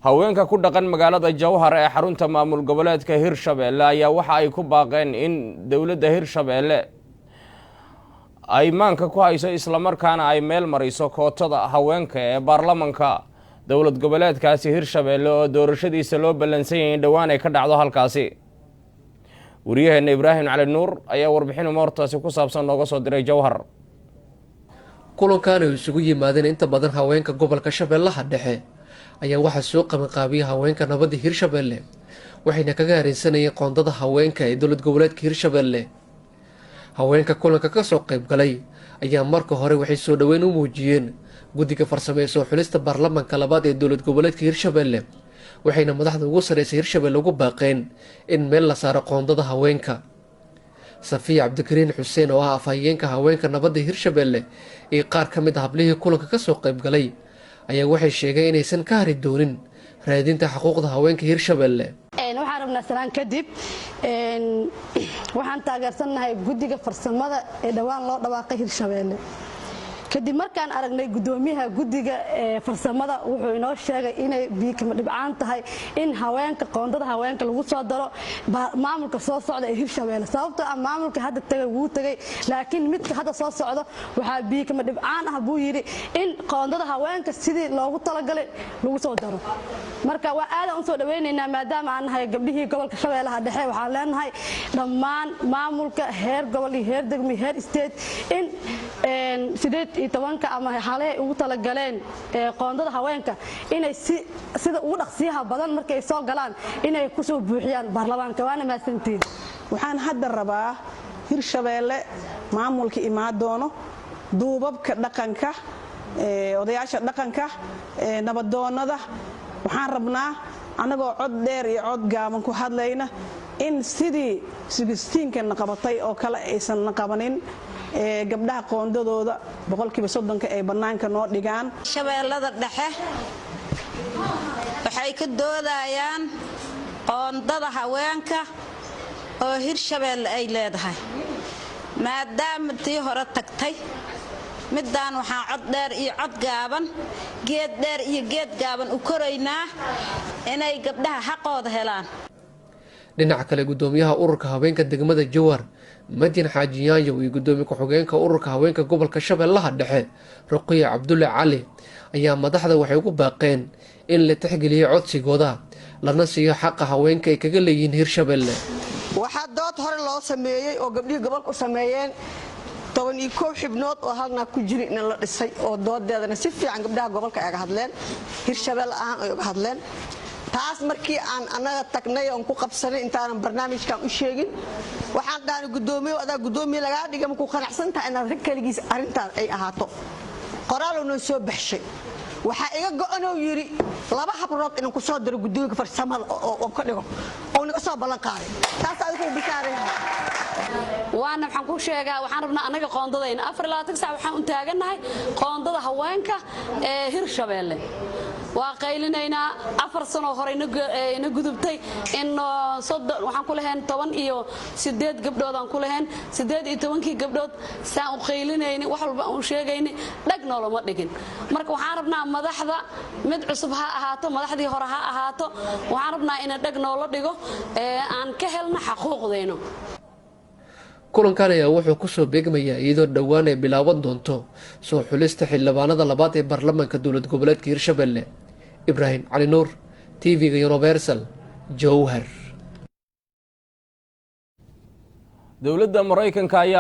haweenka ku dhaqan magaalada Jowhar ee xarunta maamul goboleedka Hirshabelle ayaa waxa ay ku baaqeen in dawladda Hirshabelle ay maanka ku hayso isla markaana ay meel mariso kootada haweenka ee baarlamaanka dawlad goboleedkaasi Hirshabelle oo doorashadiisa loo balansan yahay dhawaan ay ka dhacdo halkaasi. wariyaheena Ibraahim Cali Nuur ayaa warbixin umartaasi ku saabsan nooga soo diray Jowhar. kulankan ay isugu yimaadeen inta badan haweenka gobolka Shabeellaha Dhexe ayaa waxa soo qabanqaabiyay haweenka nabadda Hirshabelle waxayna kaga hareysanayeen qoondada haweenka ee dawlad goboleedka Hirshabelle. haweenka kulanka ka soo qayb galay ayaa marka hore waxay soo dhaweyn u muujiyeen guddiga farsamo ee soo xulista baarlamaanka labaad ee dawlad goboleedka Hirshabelle waxayna madaxda ugu sareysa Hirshabelle ugu baaqeen in meel la saaro qoondada haweenka. Safiya Cabdikariin Xuseen oo ah afhayeenka haweenka nabadda Hirshabelle ee qaar ka mid ah hablihii kulanka ka soo qayb galay ayaa waxay sheegay inaysan ka hari doonin raadinta xuquuqda haweenka Hirshabelle. waxaan rabnaa salaan kadib waxaan taageersanahay guddiga farsamada ee dhawaan loo dhawaaqay Hirshabelle kadib markaan aragnay gudoomiyaha guddiga farsamada wuxuu inoo sheegay inay biikama dhibcaan tahay in haweenka qoondada haweenka lagu soo daro maamulka soo socda ee Hirshabelle sababtoo ah maamulka hadda tagay wuu tagay laakiin midka hadda soo socdo waxa biikama dhibcaan ah buu yiri in qoondada haweenka sidii loogu talagalay lagu soo daro. marka waa aad u soo dhaweynaynaa maadaama aan nahay gabdhihii gobolka Shabeellaha Dhexe waxaan leenahay dhammaan maamulka heer gobol iyo heer degmo heer state in tobanka ama xalay ugu tala galeen qoondada haweenka inay sida ugu dhaqsiyaha badan markay soo galaan inay ku soo buuxiyaan baarlamaanka waana maasantiin. waxaan hadda rabaa Hirshabelle maamulka imaadoono duubabka dhaqanka odayaasha dhaqanka nabadoonada waxaan rabnaa anagoo cod dheer iyo cod gaaban ku hadlayna in sidii 16 qabatay oo kale aysan qabanin gabdhaha qoondadooda 30% ay banaanka noo dhigaan. Shabeellada Dhexe waxay ka doodayaan qoondada haweenka oo Hirshabelle ay leedahay maadaama tii hore tagtay midaan waxaan cod dheer iyo cod gaaban geed dheer iyo geed gaaban u koraynaa inay gabdhaha xaqooda helaan. dhinaca kale gudoomiyaha ururka haweenka degmada Jowhar Madin Xaajiyaan iyo gudoomiye ku-xigeenka ururka haweenka gobolka Shabeellaha Dhexe Ruqiya Cabdulle Cali ayaa madaxda waxay ugu baaqeen in la tixgeliyo codsigooda lana siiyo xaqa haweenka ay kaga leeyihiin Hirshabelle. waxaa dood hore loo sameeyay oo gabdhihii gobolka u sameeyeen 11 xibnood oo halna ku jiri in la dhisay oo doodeedana si fiican gabdhaha gobolka ay ka hadleen Hirshabelle aan ay uga hadleen. taas markii aan anaga tagnay oo ku qabsanay intaan barnaamijkan u sheegin waxaan dhaanay gudoomiye laga dhigay ma ku qanacsan tahay in rag kaligiis arintaas ay ahaato qoraal oo soo baxshay waxa iga go'an oo yiri laba habrood in ku soo diro guddiga farsamada oo ka dhigo oo naga soo balan qaaday taas ay ku bishaaray waana waxaan ku sheegaa waxaan rabnaa anaga qoondadayna 24 saac waxaan u taaganahay qoondada haweenka ee Hirshabelle waa qaylinayna 4 sano hore ina gudubtay in waxaan ku lahayn 18 gabdhood aan ku lahayn 18 gabdhood saan u qaylinayna wax walba aan sheegayna dhag noolama dhigin. marka waxaan rabnaa madaxda mid cusub ha ahaato madaxdii hore ha ahaato waxaan rabnaa in dhag noolo dhigo aan ka helna xuquuqdeena. kulankan ayaa wuxuu ku soo beegmayaa iyadoo dhawaan ay bilaaban doonto soo xulista xildhibaanada labaad ee baarlamaanka dawlad goboleedka Hirshabelle. Ibraahim Cali Nuur, TV-ga Universal, Jowhar. dawladda Mareykanka ayaa